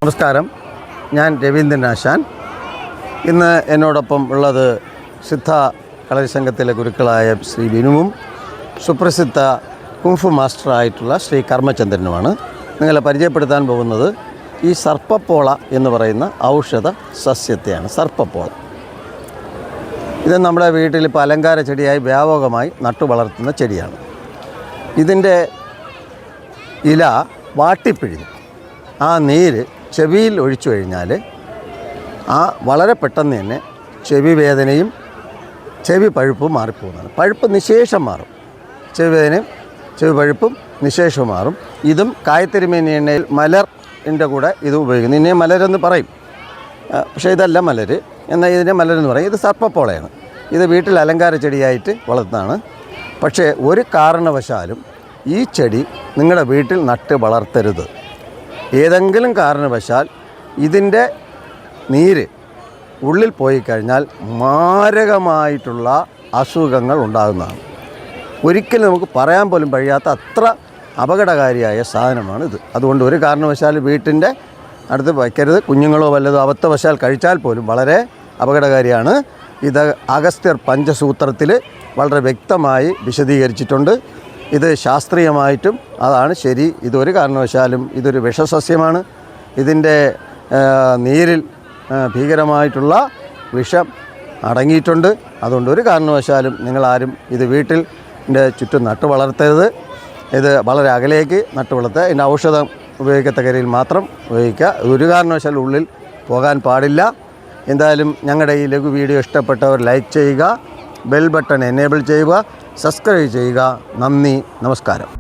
നമസ്കാരം, ഞാൻ രവീന്ദ്രൻ ആശാൻ. ഇന്ന് എന്നോടൊപ്പം ഉള്ളത് സിദ്ധ കളരി സംഘത്തിലെ ഗുരുക്കളായ ശ്രീ ബിനുവും സുപ്രസിദ്ധ കുംഫു മാസ്റ്ററായിട്ടുള്ള ശ്രീ കർമ്മചന്ദ്രനുമാണ്. നിങ്ങളെ പരിചയപ്പെടുത്താൻ പോകുന്നത് ഈ സർപ്പപ്പോള എന്ന് പറയുന്ന ഔഷധ സസ്യത്തെയാണ്. സർപ്പപ്പോള ഇത് നമ്മുടെ വീട്ടിൽ ഇപ്പോൾ അലങ്കാര ചെടിയായി വ്യാപകമായി നട്ടു വളർത്തുന്ന ചെടിയാണ്. ഇതിൻ്റെ ഇല വാട്ടിപ്പിഴിഞ്ഞ് ആ നീര് ചെവിയിൽ ഒഴിച്ചു കഴിഞ്ഞാൽ വളരെ പെട്ടെന്ന് തന്നെ ചെവി വേദനയും ചെവി പഴുപ്പും മാറിപ്പോകുന്നതാണ്. പഴുപ്പ് നിശേഷം മാറും. ചെവി വേദനയും ചെവി പഴുപ്പും നിശേഷം മാറും. ഇതും കായത്തിരുമേനി എണ്ണയിൽ മലറിൻ്റെ കൂടെ ഇത് ഉപയോഗിക്കുന്നു. ഇതിനെ മലരെന്ന് പറയും, പക്ഷേ ഇതല്ല മലര്, എന്നാൽ ഇതിനെ മലരെന്ന് പറയും. ഇത് സർപ്പപ്പോളയാണ്. ഇത് വീട്ടിൽ അലങ്കാര ചെടിയായിട്ട് വളർത്തുന്നതാണ്. പക്ഷേ ഒരു കാരണവശാലും ഈ ചെടി നിങ്ങളുടെ വീട്ടിൽ നട്ട് വളർത്തരുത്. ഏതെങ്കിലും കാരണവശാൽ ഇതിൻ്റെ നീര് ഉള്ളിൽ പോയി കഴിഞ്ഞാൽ മാരകമായിട്ടുള്ള അസുഖങ്ങൾ ഉണ്ടാകുന്നതാണ്. ഒരിക്കലും നമുക്ക് പറയാൻ പോലും കഴിയാത്ത അത്ര അപകടകാരിയായ സാധനമാണ് ഇത്. അതുകൊണ്ട് ഒരു കാരണവശാലും വീട്ടിൻ്റെ അടുത്ത് വയ്ക്കരുത്. കുഞ്ഞുങ്ങളോ വല്ലതോ അബദ്ധവശാൽ കഴിച്ചാൽ പോലും വളരെ അപകടകാരിയാണ്. ഇത് അഗസ്ത്യർ പഞ്ചസൂത്രത്തിൽ വളരെ വ്യക്തമായി വിശദീകരിച്ചിട്ടുണ്ട്. ഇത് ശാസ്ത്രീയമായിട്ടും അതാണ് ശരി. ഇതൊരു കാരണവശാലും ഇതൊരു വിഷസസ്യമാണ്. ഇതിൻ്റെ നീരിൽ ഭീകരമായിട്ടുള്ള വിഷം അടങ്ങിയിട്ടുണ്ട്. അതുകൊണ്ട് ഒരു കാരണവശാലും നിങ്ങളാരും ഇത് വീട്ടിൽ ചുറ്റും നട്ടു വളർത്തരുത്. ഇത് വളരെ അകലേക്ക് നട്ടു വളർത്തുക. ഇതിൻ്റെ ഔഷധം ഉപയോഗിക്കത്തക്ക രീതിയിൽ മാത്രം ഉപയോഗിക്കുക. ഒരു കാരണവശാലും ഉള്ളിൽ പോകാൻ പാടില്ല. എന്തായാലും ഞങ്ങളുടെ ഈ ലഘു വീഡിയോ ഇഷ്ടപ്പെട്ടവർ ലൈക്ക് ചെയ്യുക, ബെൽ ബട്ടൺ എനേബിൾ ചെയ്യുക, സബ്സ്ക്രൈബ് ചെയ്യുക. നന്ദി, നമസ്കാരം.